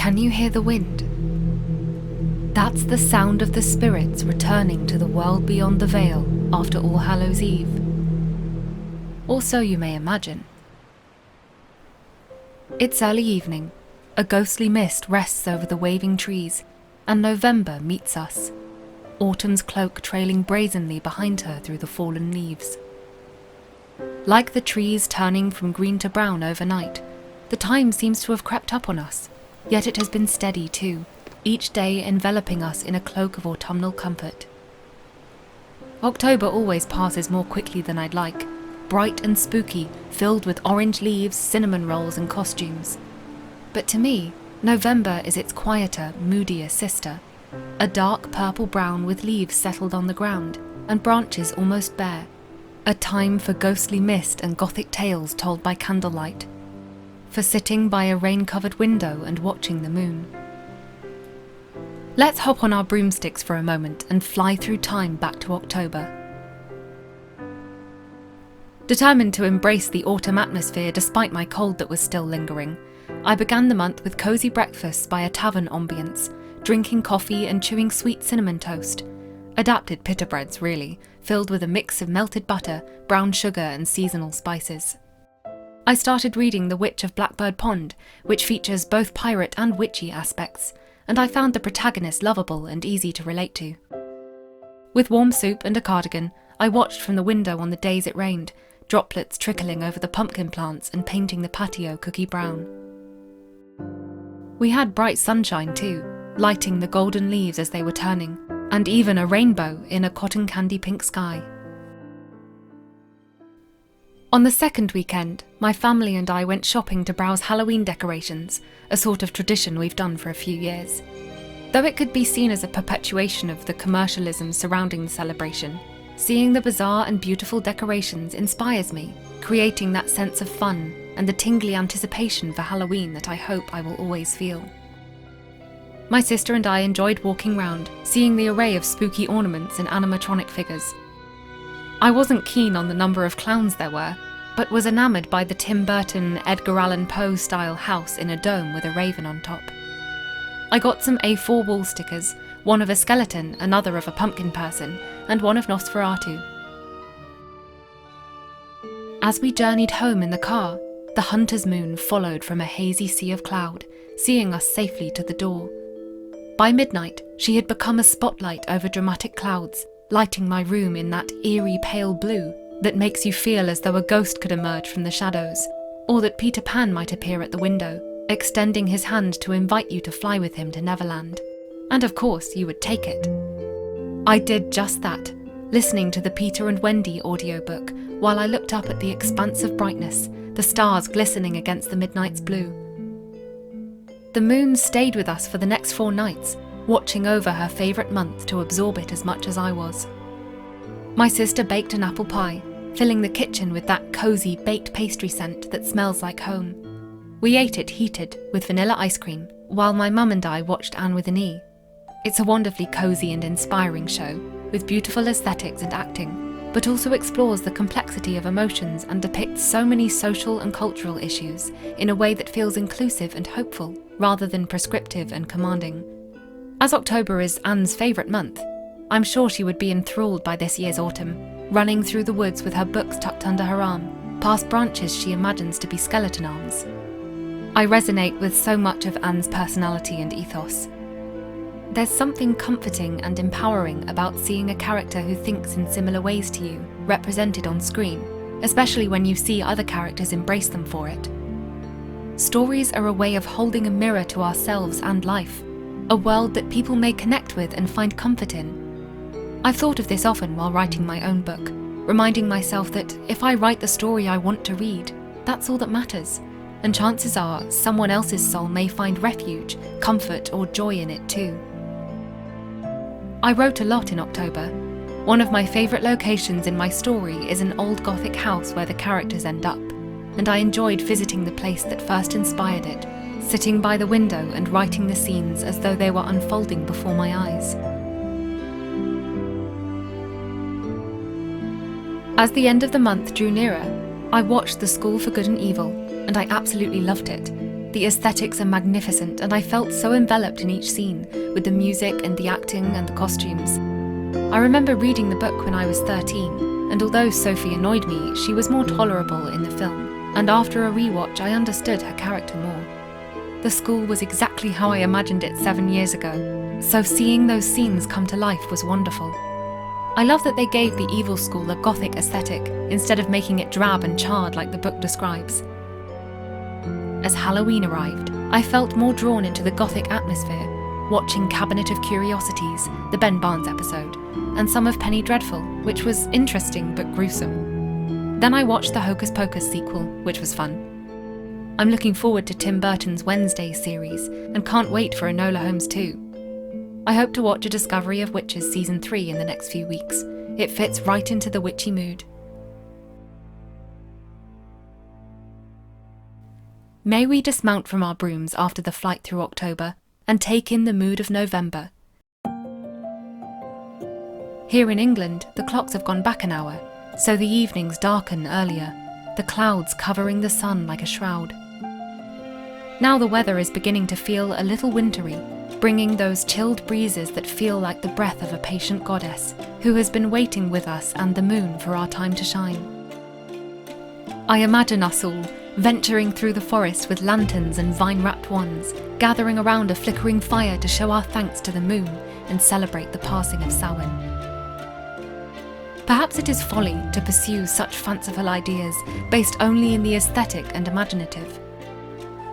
Can you hear the wind? That's the sound of the spirits returning to the world beyond the veil after All Hallows Eve. Or so you may imagine. It's early evening, a ghostly mist rests over the waving trees, and November meets us, autumn's cloak trailing brazenly behind her through the fallen leaves. Like the trees turning from green to brown overnight, the time seems to have crept up on us, yet it has been steady too, each day enveloping us in a cloak of autumnal comfort. October always passes more quickly than I'd like, bright and spooky, filled with orange leaves, cinnamon rolls and costumes. But to me, November is its quieter, moodier sister, a dark purple-brown with leaves settled on the ground and branches almost bare, a time for ghostly mist and gothic tales told by candlelight, for sitting by a rain-covered window and watching the moon. Let's hop on our broomsticks for a moment and fly through time back to October. Determined to embrace the autumn atmosphere despite my cold that was still lingering, I began the month with cosy breakfasts by a tavern ambience, drinking coffee and chewing sweet cinnamon toast. Adapted pita breads, really, filled with a mix of melted butter, brown sugar and seasonal spices. I started reading The Witch of Blackbird Pond, which features both pirate and witchy aspects, and I found the protagonist lovable and easy to relate to. With warm soup and a cardigan, I watched from the window on the days it rained, droplets trickling over the pumpkin plants and painting the patio cookie brown. We had bright sunshine too, lighting the golden leaves as they were turning, and even a rainbow in a cotton candy pink sky. On the second weekend, my family and I went shopping to browse Halloween decorations, a sort of tradition we've done for a few years. Though it could be seen as a perpetuation of the commercialism surrounding the celebration, seeing the bizarre and beautiful decorations inspires me, creating that sense of fun and the tingly anticipation for Halloween that I hope I will always feel. My sister and I enjoyed walking round, seeing the array of spooky ornaments and animatronic figures. I wasn't keen on the number of clowns there were, but was enamoured by the Tim Burton, Edgar Allan Poe style house in a dome with a raven on top. I got some A4 wall stickers, one of a skeleton, another of a pumpkin person, and one of Nosferatu. As we journeyed home in the car, the hunter's moon followed from a hazy sea of cloud, seeing us safely to the door. By midnight, she had become a spotlight over dramatic clouds, lighting my room in that eerie pale blue that makes you feel as though a ghost could emerge from the shadows, or that Peter Pan might appear at the window, extending his hand to invite you to fly with him to Neverland. And of course, you would take it. I did just that, listening to the Peter and Wendy audiobook while I looked up at the expanse of brightness, the stars glistening against the midnight's blue. The moon stayed with us for the next 4 nights, watching over her favourite month to absorb it as much as I was. My sister baked an apple pie, filling the kitchen with that cosy baked pastry scent that smells like home. We ate it heated with vanilla ice cream, while my mum and I watched Anne with an E. It's a wonderfully cosy and inspiring show, with beautiful aesthetics and acting, but also explores the complexity of emotions and depicts so many social and cultural issues in a way that feels inclusive and hopeful, rather than prescriptive and commanding. As October is Anne's favourite month, I'm sure she would be enthralled by this year's autumn, running through the woods with her books tucked under her arm, past branches she imagines to be skeleton arms. I resonate with so much of Anne's personality and ethos. There's something comforting and empowering about seeing a character who thinks in similar ways to you represented on screen, especially when you see other characters embrace them for it. Stories are a way of holding a mirror to ourselves and life, a world that people may connect with and find comfort in. I've thought of this often while writing my own book, reminding myself that if I write the story I want to read, that's all that matters, and chances are someone else's soul may find refuge, comfort or joy in it too. I wrote a lot in October. One of my favourite locations in my story is an old Gothic house where the characters end up, and I enjoyed visiting the place that first inspired it, sitting by the window and writing the scenes as though they were unfolding before my eyes. As the end of the month drew nearer, I watched The School for Good and Evil, and I absolutely loved it, The aesthetics are magnificent, and I felt so enveloped in each scene, with the music and the acting and the costumes. I remember reading the book when I was 13, and although Sophie annoyed me, she was more tolerable in the film, and after a rewatch I understood her character more. The school was exactly how I imagined it 7 years ago, so seeing those scenes come to life was wonderful. I love that they gave the evil school a gothic aesthetic, instead of making it drab and charred like the book describes. As Halloween arrived, I felt more drawn into the gothic atmosphere, watching Cabinet of Curiosities, the Ben Barnes episode, and some of Penny Dreadful, which was interesting but gruesome. Then I watched the Hocus Pocus sequel, which was fun. I'm looking forward to Tim Burton's Wednesday series, and can't wait for Enola Holmes 2. I hope to watch A Discovery of Witches Season 3 in the next few weeks. It fits right into the witchy mood. May we dismount from our brooms after the flight through October, and take in the mood of November. Here in England, the clocks have gone back an hour, so the evenings darken earlier, the clouds covering the sun like a shroud. Now the weather is beginning to feel a little wintry, bringing those chilled breezes that feel like the breath of a patient goddess who has been waiting with us and the moon for our time to shine. I imagine us all venturing through the forest with lanterns and vine-wrapped wands, gathering around a flickering fire to show our thanks to the moon and celebrate the passing of Samhain. Perhaps it is folly to pursue such fanciful ideas based only in the aesthetic and imaginative.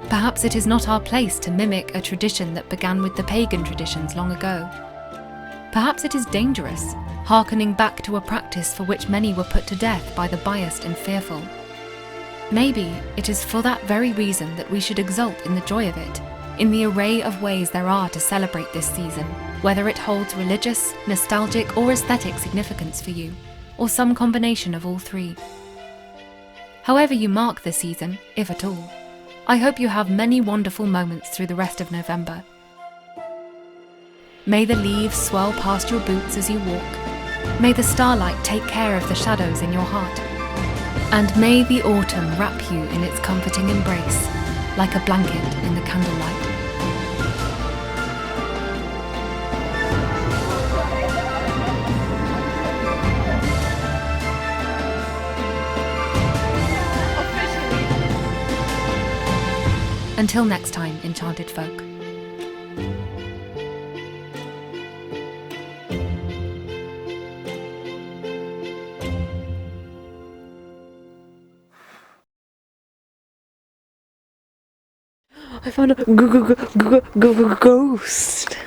Perhaps it is not our place to mimic a tradition that began with the pagan traditions long ago. Perhaps it is dangerous, hearkening back to a practice for which many were put to death by the biased and fearful. Maybe it is for that very reason that we should exult in the joy of it, in the array of ways there are to celebrate this season, whether it holds religious, nostalgic, or aesthetic significance for you, or some combination of all three. However you mark the season, if at all, I hope you have many wonderful moments through the rest of November. May the leaves swirl past your boots as you walk. May the starlight take care of the shadows in your heart. And may the autumn wrap you in its comforting embrace, like a blanket in the candlelight. Until next time, enchanted folk. I found a ghost.